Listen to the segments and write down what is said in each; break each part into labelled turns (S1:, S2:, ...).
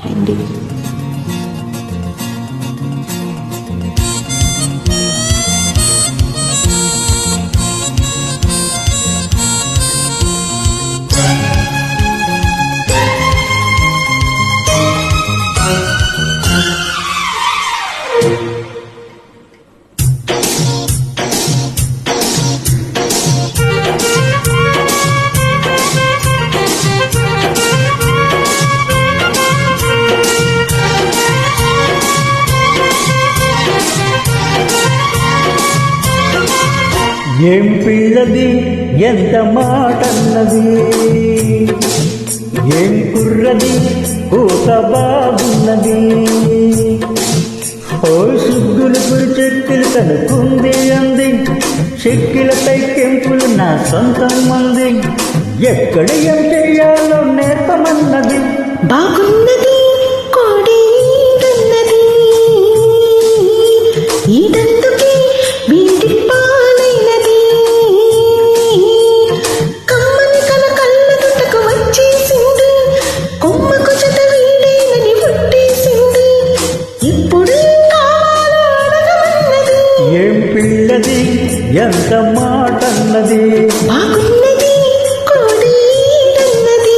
S1: రండి.
S2: ఏం పిల్లది ఎంత మాటన్నది, ఏం కుర్రది కూత బాగున్నది. ఓ సిగ్గులు చెక్కులు కనుకుంది అంది, చెక్కిలపై కెంపులు నా సొంతం మంది. ఎక్కడ ఏం చెయ్యాలో నేర్పమన్నది.
S1: బాగున్నది కోడి ఈడన్నది, ఈడందుకే వీడి పాలైనది. కమ్మని కల కళ్ళదుటకు వచ్చేసింది, కొమ్మకు చెత వీడేనని పుట్టేసింది. ఇప్పుడు కావాలో అడగమన్నది.
S2: ఏం పిల్లది ఎంత మాటన్నది,
S1: బాగున్నది కోడి ఈడన్నది.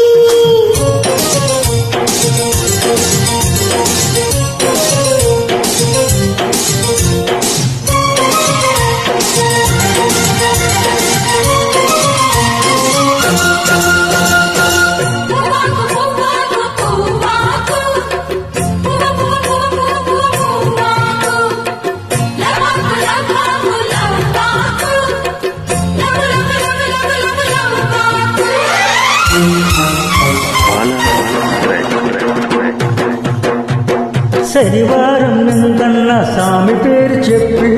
S2: శనివారం నిందన్న స్వామి పేరు చెప్పి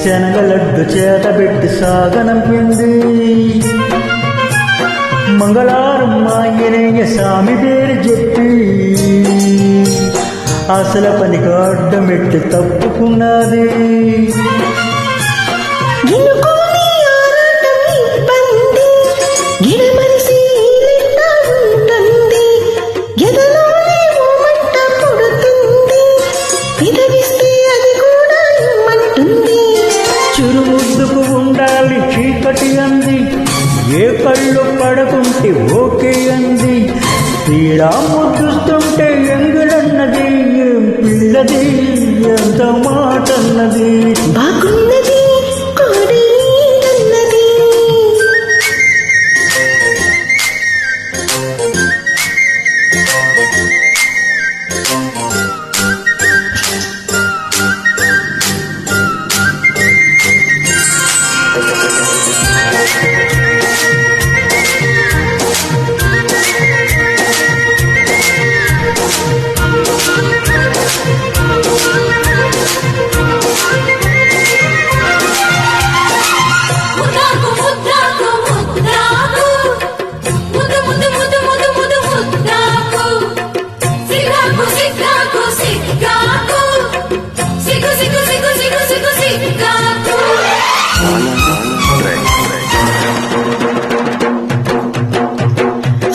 S2: శనగలడ్డు చేతబెట్టి సాగనంపింది. మంగళవారం ఆంజనేయ స్వామి పేరు చెప్పి అసలు పనికి అడ్డమెట్టి తప్పుకున్నది. చురుముద్దుకు ఉండాలి చీకటి అంది, ఏ కళ్ళు పడకుంటే ఓకే అంది. తీరా ముద్దుస్తుంటే ఎంగులన్నది. ఏం పిల్లది ఎంత మాటన్నది,
S1: బాగున్నది కోడి ఈడన్నది.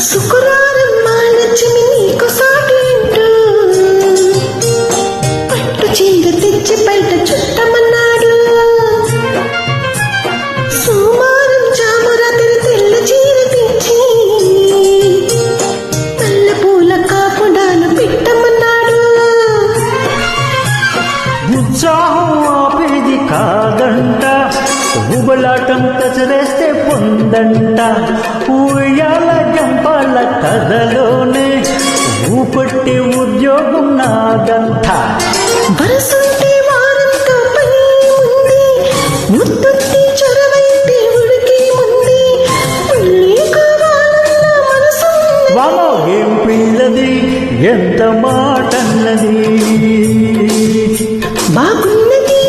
S1: శుక్రవారం మహాలక్ష్మి నీకు సాటింటూ పట్టు చీర తెచ్చి బయట చుట్టమన్నాడు. సోమవారం చామరాత్రి తెల్ల చీర తెచ్చి నల్ల పూల కాపుడాలు పెట్టమన్నాడు.
S2: ఉత్సాహం ఆపేది కాదంట, ఊబలాటం కసరేస్తే పొందంట. ఊయాల జంపాల కథలోనే ఊపట్టి ఉద్యోగం నాదంట.
S1: వరసంటే వారంతో పని ఉంది, ముద్దుట్టి చొరవైతే ఉడికి ఉంది. ఉల్లి కావాలన్న మనసు
S2: వామో ఏం పిల్లది ఎంత మాటన్నది,
S1: బాగున్నది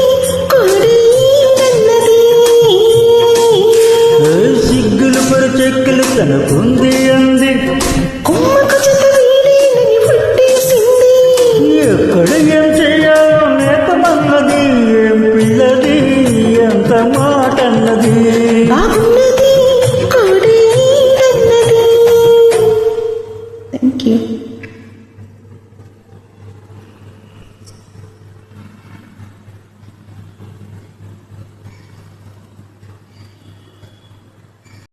S1: కోడి ఈడన్నది.
S2: సిగ్గులు చెక్కులు కనుకుంది అంది,
S1: కొమ్మకు చెత వీడేనని పుట్టేసింది.
S2: ఎక్కడ ఏం చెయ్యాలో నేర్పమన్నది. ఏం పిల్లది ఎంత మాటన్నది,
S1: బాగున్నది కోడి ఈడన్నది. Thank you.